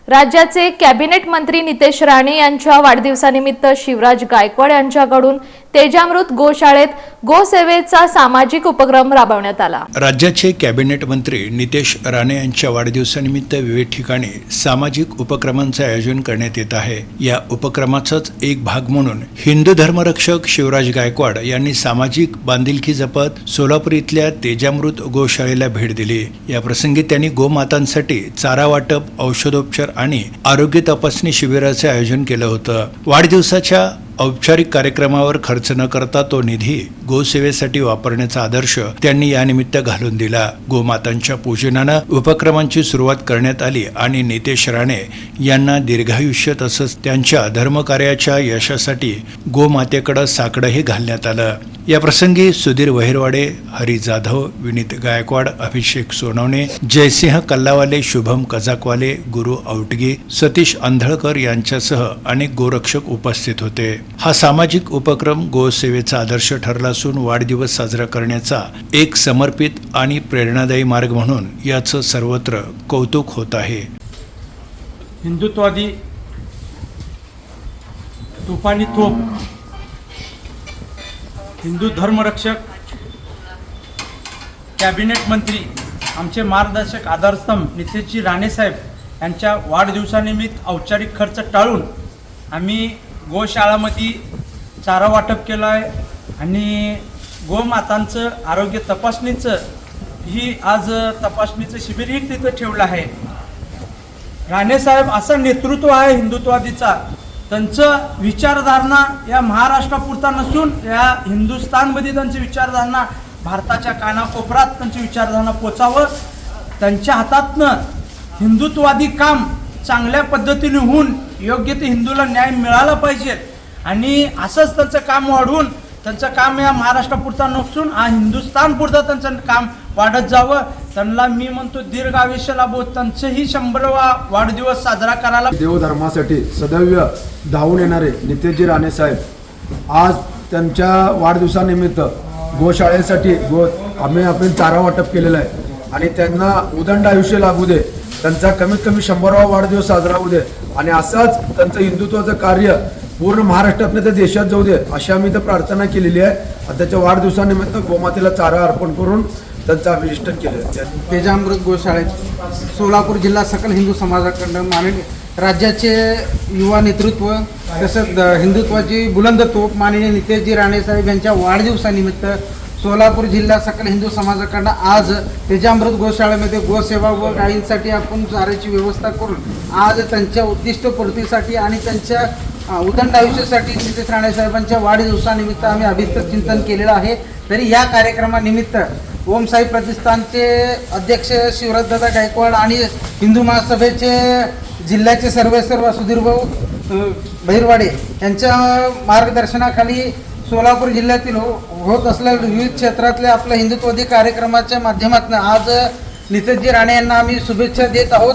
राज्याचे कॅबिनेट मंत्री नितेश राणे यांच्या वाढदिवसानिमित्त शिवराज गायकवाड यांच्याकडून तेजामृत गोशाळेत गोसेवेचा सामाजिक उपक्रम राबवण्यात आला। राज्याचे कॅबिनेट मंत्री नितेश राणे यांच्या वाढदिवसानिमित्त विविध ठिकाणी सामाजिक उपक्रमांचे आयोजन करण्यात येत आहे। या उपक्रमाचाच एक भाग म्हणून हिंदू धर्मरक्षक शिवराज गायकवाड यांनी सामाजिक बांधिलकी जपत सोलापूर इथल्या तेजामृत गोशाळेला भेट दिली। या प्रसंगी त्यांनी गोमातांसाठी चारा वाटप, औषधोपचार आणि आरोग्य तपासणी शिबिराचे आयोजन केलं होतं। वाढदिवसाच्या औपचारिक कार्यक्रमावर खर्च न करता तो निधी गोसेवेसाठी वापरण्याचा आदर्श त्यांनी यानिमित्त घालून दिला। गोमातांच्या पूजनानं उपक्रमांची सुरुवात करण्यात आली आणि नितेश राणे यांना दीर्घायुष्य तसंच त्यांच्या धर्मकार्याच्या यशासाठी गोमातेकडे साकडंही घालण्यात आलं। या प्रसंगी सुधीर वहिरवाडे, हरी जाधव, विनीत गायकवाड, अभिषेक सोनवणे, जयसिंह कल्लावाले, शुभम कजाकवाले, गुरु औटगे, सतीश अंधळकर यांच्यासह अनेक गोरक्षक उपस्थित होते। हा सामाजिक उपक्रम गोसेवेचा आदर्श ठरला असून वाढदिवस साजरा करण्याचा एक समर्पित आणि प्रेरणादायी मार्ग म्हणून याचं सर्वत्र कौतुक होत आहे। हिंदुत्वादी तुफानी तोप हिंदू धर्मरक्षक कॅबिनेट मंत्री आमचे मार्गदर्शक आधारस्तंभ नितेशजी राणे साहेब यांच्या वाढदिवसानिमित्त औपचारिक खर्च टाळून आम्ही गोशाळामध्ये चारा वाटप केलं आहे आणि गोमातांचं आरोग्य तपासणीचं ही आज तपासणीचं शिबिरही तिथं ठेवलं आहे। राणे साहेब असं नेतृत्व आहे हिंदुत्वादीचा, त्यांचं विचारधारणा या महाराष्ट्रापुरता नसून या हिंदुस्थानमध्ये त्यांची विचारधारणा भारताच्या कानाकोपऱ्यात त्यांची विचारधारणा पोचावं। त्यांच्या हातातनं हिंदुत्वादी काम चांगल्या पद्धतीने होऊन योग्य ते हिंदूला न्याय मिळाला पाहिजे आणि असंच त्यांचं काम वाढवून त्यांचं काम या महाराष्ट्रापुरता नसून हा हिंदुस्थानपुरता त्यांचं काम वाढत जावं। त्यांना मी म्हणतो दीर्घ आयुष्य लाभो, त्यांचंही 100वा वाढदिवस साजरा करायला। देवधर्मासाठी सदैव धावून येणारे नितेशजी राणे साहेब आज त्यांच्या वाढदिवसानिमित्त गोशाळेसाठी आम्ही आपण चारा वाटप केलेलं आहे आणि त्यांना उदंड आयुष्य लाभू दे, त्यांचा कमीत कमी 100वा वाढदिवस साजरा होऊ दे आणि असंच त्यांचं हिंदुत्वाचं कार्य पूर्ण महाराष्ट्रातनं त्या देशात जाऊ दे अशी आम्ही तर प्रार्थना केलेली आहे। आणि त्याच्या वाढदिवसानिमित्त गोमातेला चारा अर्पण करून त्यांचं अभिष्टन केलं। तेजामृत गोशाळेत सोलापूर जिल्हा सकल हिंदू समाजाकडून माननीय राज्याचे युवा नेतृत्व तसंच हिंदुत्वाची बुलंद तोप माननीय नितेशजी राणे साहेब यांच्या वाढदिवसानिमित्त सोलापूर जिल्हा सकल हिंदू समाजाकडून आज तेजामृत गोशाळेमध्ये गोसेवा व गायींसाठी आपण चाऱ्याची व्यवस्था करून आज त्यांच्या उद्दिष्टपूर्तीसाठी आणि त्यांच्या उदंड आयुष्यासाठी नितेश राणे साहेबांच्या वाढदिवसानिमित्त आम्ही अभिष्ट चिंतन केलेलं आहे। तरी या कार्यक्रमानिमित्त ओम साई प्रतिष्ठानचे अध्यक्ष शिवराजदादा गायकवाड आणि हिंदू महासभेचे जिल्ह्याचे सर्वेसर्वा सुधीरभाऊ बहिरवाडे यांच्या मार्गदर्शनाखाली सोलापूर जिल्ह्यातील होत असलेल्या विविध क्षेत्रातल्या आपल्या हिंदुत्वादी कार्यक्रमाच्या माध्यमातून आज नितेशजी राणे यांना आम्ही शुभेच्छा देत आहोत।